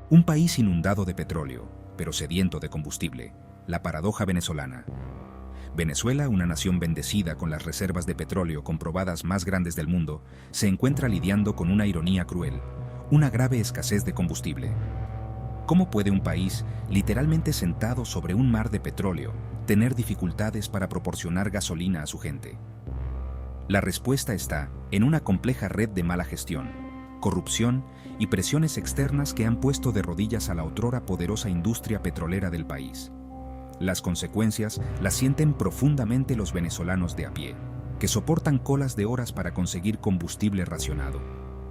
Un país inundado de petróleo, pero sediento de combustible, la paradoja venezolana. Venezuela, una nación bendecida con las reservas de petróleo comprobadas más grandes del mundo, se encuentra lidiando con una ironía cruel, una grave escasez de combustible. ¿Cómo puede un país, literalmente sentado sobre un mar de petróleo, tener dificultades para proporcionar gasolina a su gente? La respuesta está en una compleja red de mala gestión, corrupción y presiones externas que han puesto de rodillas a la otrora poderosa industria petrolera del país. Las consecuencias las sienten profundamente los venezolanos de a pie, que soportan colas de horas para conseguir combustible racionado,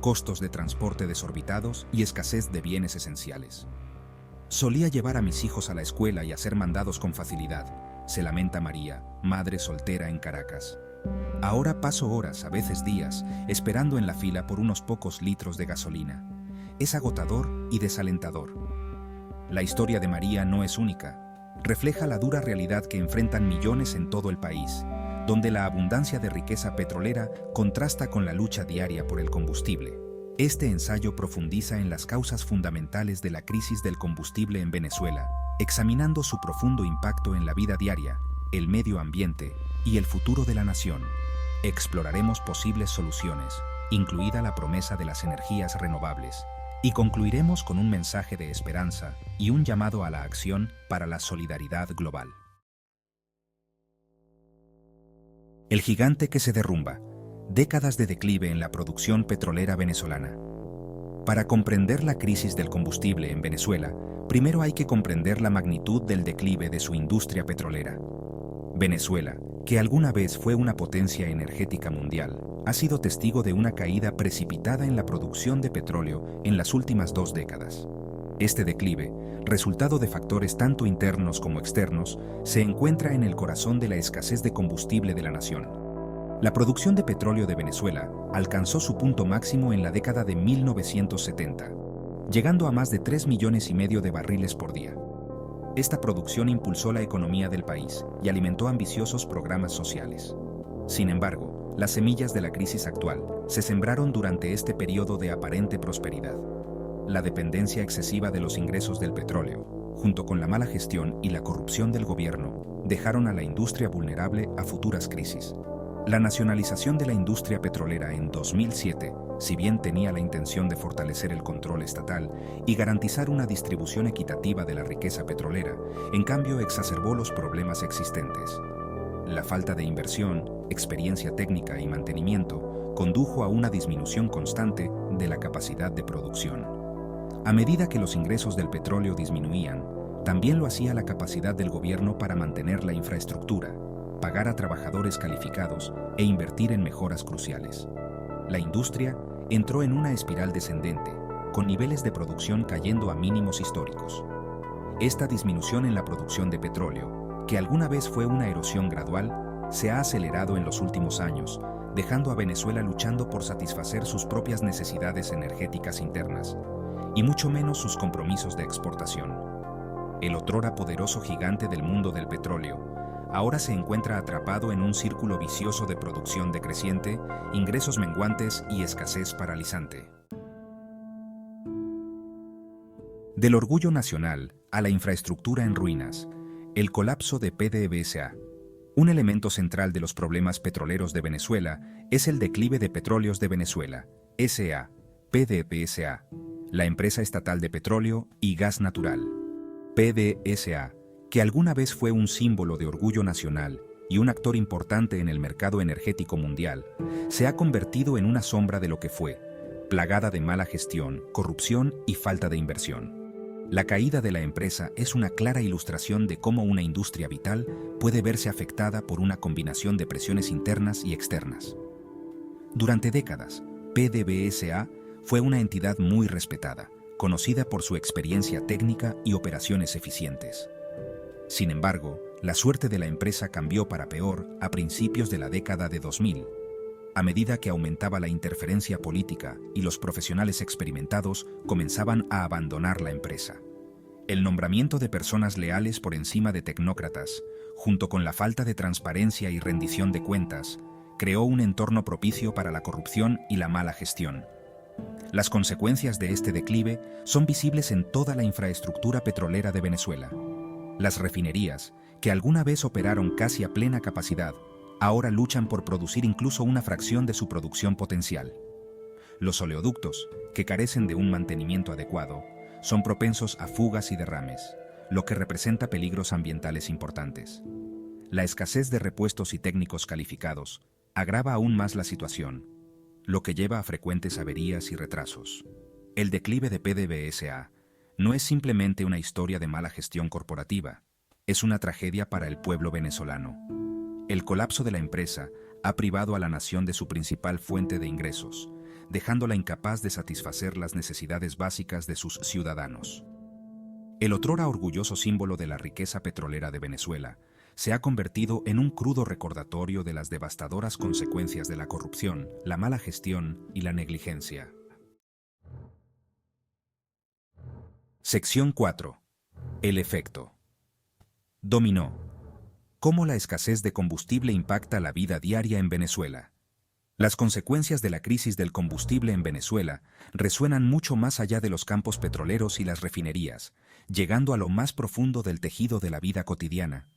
costos de transporte desorbitados y escasez de bienes esenciales. Solía llevar a mis hijos a la escuela y a ser mandados con facilidad, se lamenta María, madre soltera en Caracas. Ahora paso horas, a veces días, esperando en la fila por unos pocos litros de gasolina. Es agotador y desalentador. La historia de María no es única. Refleja la dura realidad que enfrentan millones en todo el país, donde la abundancia de riqueza petrolera contrasta con la lucha diaria por el combustible. Este ensayo profundiza en las causas fundamentales de la crisis del combustible en Venezuela, examinando su profundo impacto en la vida diaria, el medio ambiente y el futuro de la nación. Exploraremos posibles soluciones, incluida la promesa de las energías renovables, y concluiremos con un mensaje de esperanza y un llamado a la acción para la solidaridad global. El gigante que se derrumba. Décadas de declive en la producción petrolera venezolana. Para comprender la crisis del combustible en Venezuela, primero hay que comprender la magnitud del declive de su industria petrolera. Venezuela, que alguna vez fue una potencia energética mundial, ha sido testigo de una caída precipitada en la producción de petróleo en las últimas 2 décadas. Este declive, resultado de factores tanto internos como externos, se encuentra en el corazón de la escasez de combustible de la nación. La producción de petróleo de Venezuela alcanzó su punto máximo en la década de 1970, llegando a más de 3,5 millones de barriles por día. Esta producción impulsó la economía del país y alimentó ambiciosos programas sociales. Sin embargo, las semillas de la crisis actual se sembraron durante este periodo de aparente prosperidad. La dependencia excesiva de los ingresos del petróleo, junto con la mala gestión y la corrupción del gobierno, dejaron a la industria vulnerable a futuras crisis. La nacionalización de la industria petrolera en 2007, si bien tenía la intención de fortalecer el control estatal y garantizar una distribución equitativa de la riqueza petrolera, en cambio exacerbó los problemas existentes. La falta de inversión, experiencia técnica y mantenimiento condujo a una disminución constante de la capacidad de producción. A medida que los ingresos del petróleo disminuían, también lo hacía la capacidad del gobierno para mantener la infraestructura, pagar a trabajadores calificados e invertir en mejoras cruciales. La industria entró en una espiral descendente, con niveles de producción cayendo a mínimos históricos. Esta disminución en la producción de petróleo, que alguna vez fue una erosión gradual, se ha acelerado en los últimos años, dejando a Venezuela luchando por satisfacer sus propias necesidades energéticas internas, y mucho menos sus compromisos de exportación. El otrora poderoso gigante del mundo del petróleo ahora se encuentra atrapado en un círculo vicioso de producción decreciente, ingresos menguantes y escasez paralizante. Del orgullo nacional a la infraestructura en ruinas, el colapso de PDVSA. Un elemento central de los problemas petroleros de Venezuela es el declive de Petróleos de Venezuela, S.A., PDVSA, la empresa estatal de petróleo y gas natural. PDVSA, que alguna vez fue un símbolo de orgullo nacional y un actor importante en el mercado energético mundial, se ha convertido en una sombra de lo que fue, plagada de mala gestión, corrupción y falta de inversión. La caída de la empresa es una clara ilustración de cómo una industria vital puede verse afectada por una combinación de presiones internas y externas. Durante décadas, PDVSA fue una entidad muy respetada, conocida por su experiencia técnica y operaciones eficientes. Sin embargo, la suerte de la empresa cambió para peor a principios de la década de 2000, a medida que aumentaba la interferencia política y los profesionales experimentados comenzaban a abandonar la empresa. El nombramiento de personas leales por encima de tecnócratas, junto con la falta de transparencia y rendición de cuentas, creó un entorno propicio para la corrupción y la mala gestión. Las consecuencias de este declive son visibles en toda la infraestructura petrolera de Venezuela. Las refinerías, que alguna vez operaron casi a plena capacidad, ahora luchan por producir incluso una fracción de su producción potencial. Los oleoductos, que carecen de un mantenimiento adecuado, son propensos a fugas y derrames, lo que representa peligros ambientales importantes. La escasez de repuestos y técnicos calificados agrava aún más la situación, lo que lleva a frecuentes averías y retrasos. El declive de PDVSA no es simplemente una historia de mala gestión corporativa, es una tragedia para el pueblo venezolano. El colapso de la empresa ha privado a la nación de su principal fuente de ingresos, dejándola incapaz de satisfacer las necesidades básicas de sus ciudadanos. El otrora orgulloso símbolo de la riqueza petrolera de Venezuela se ha convertido en un crudo recordatorio de las devastadoras consecuencias de la corrupción, la mala gestión y la negligencia. Sección 4. El efecto. Dominó. ¿Cómo la escasez de combustible impacta la vida diaria en Venezuela? Las consecuencias de la crisis del combustible en Venezuela resuenan mucho más allá de los campos petroleros y las refinerías, llegando a lo más profundo del tejido de la vida cotidiana.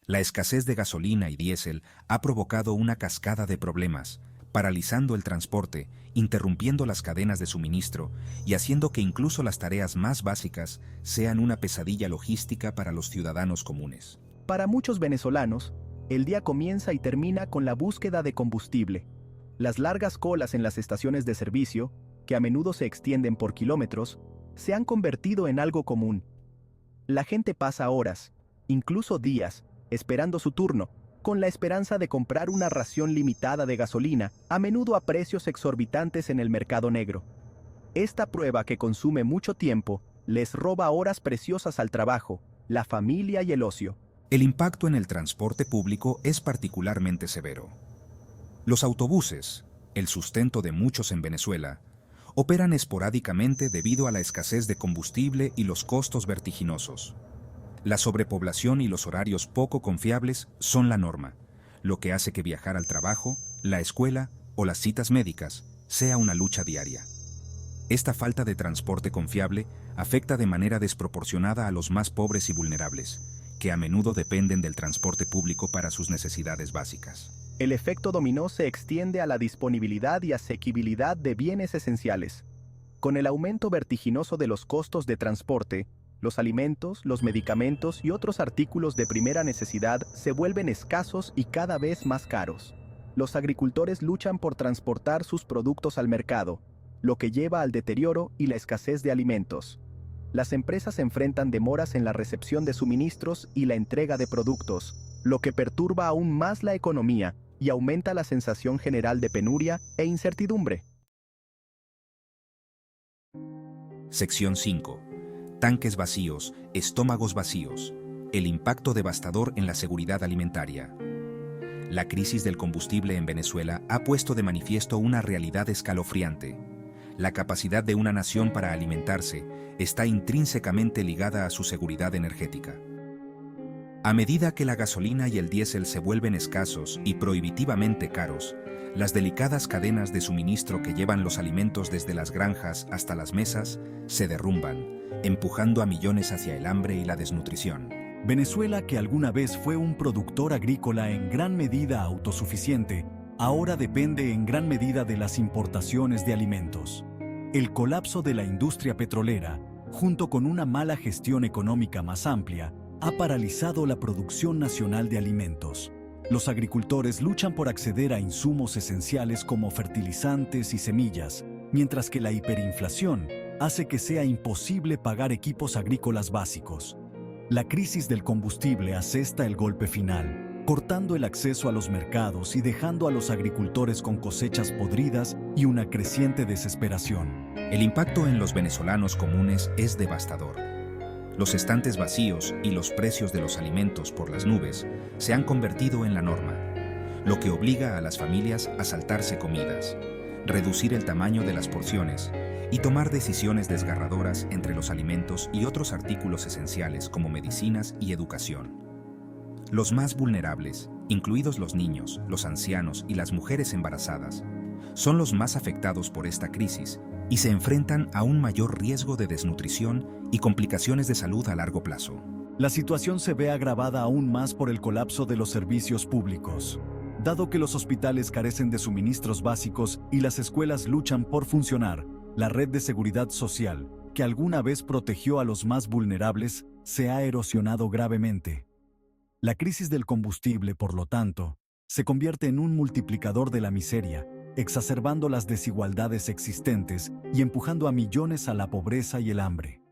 La escasez de gasolina y diésel ha provocado una cascada de problemas, paralizando el transporte, interrumpiendo las cadenas de suministro y haciendo que incluso las tareas más básicas sean una pesadilla logística para los ciudadanos comunes. Para muchos venezolanos, el día comienza y termina con la búsqueda de combustible. Las largas colas en las estaciones de servicio, que a menudo se extienden por kilómetros, se han convertido en algo común. La gente pasa horas, incluso días, esperando su turno, con la esperanza de comprar una ración limitada de gasolina, a menudo a precios exorbitantes en el mercado negro. Esta prueba, que consume mucho tiempo, les roba horas preciosas al trabajo, la familia y el ocio. El impacto en el transporte público es particularmente severo. Los autobuses, el sustento de muchos en Venezuela, operan esporádicamente debido a la escasez de combustible y los costos vertiginosos. La sobrepoblación y los horarios poco confiables son la norma, lo que hace que viajar al trabajo, la escuela o las citas médicas sea una lucha diaria. Esta falta de transporte confiable afecta de manera desproporcionada a los más pobres y vulnerables, que a menudo dependen del transporte público para sus necesidades básicas. El efecto dominó se extiende a la disponibilidad y asequibilidad de bienes esenciales. Con el aumento vertiginoso de los costos de transporte, los alimentos, los medicamentos y otros artículos de primera necesidad se vuelven escasos y cada vez más caros. Los agricultores luchan por transportar sus productos al mercado, lo que lleva al deterioro y la escasez de alimentos. Las empresas enfrentan demoras en la recepción de suministros y la entrega de productos, lo que perturba aún más la economía y aumenta la sensación general de penuria e incertidumbre. Sección 5. Tanques vacíos, estómagos vacíos. El impacto devastador en la seguridad alimentaria. La crisis del combustible en Venezuela ha puesto de manifiesto una realidad escalofriante. La capacidad de una nación para alimentarse está intrínsecamente ligada a su seguridad energética. A medida que la gasolina y el diésel se vuelven escasos y prohibitivamente caros, las delicadas cadenas de suministro que llevan los alimentos desde las granjas hasta las mesas se derrumban, empujando a millones hacia el hambre y la desnutrición. Venezuela, que alguna vez fue un productor agrícola en gran medida autosuficiente, ahora depende en gran medida de las importaciones de alimentos. El colapso de la industria petrolera, junto con una mala gestión económica más amplia, ha paralizado la producción nacional de alimentos. Los agricultores luchan por acceder a insumos esenciales como fertilizantes y semillas, mientras que la hiperinflación hace que sea imposible pagar equipos agrícolas básicos. La crisis del combustible asesta el golpe final, cortando el acceso a los mercados y dejando a los agricultores con cosechas podridas y una creciente desesperación. El impacto en los venezolanos comunes es devastador. Los estantes vacíos y los precios de los alimentos por las nubes se han convertido en la norma, lo que obliga a las familias a saltarse comidas, reducir el tamaño de las porciones y tomar decisiones desgarradoras entre los alimentos y otros artículos esenciales como medicinas y educación. Los más vulnerables, incluidos los niños, los ancianos y las mujeres embarazadas, son los más afectados por esta crisis y se enfrentan a un mayor riesgo de desnutrición y complicaciones de salud a largo plazo. La situación se ve agravada aún más por el colapso de los servicios públicos. Dado que los hospitales carecen de suministros básicos y las escuelas luchan por funcionar, la red de seguridad social, que alguna vez protegió a los más vulnerables, se ha erosionado gravemente. La crisis del combustible, por lo tanto, se convierte en un multiplicador de la miseria, exacerbando las desigualdades existentes y empujando a millones a la pobreza y el hambre.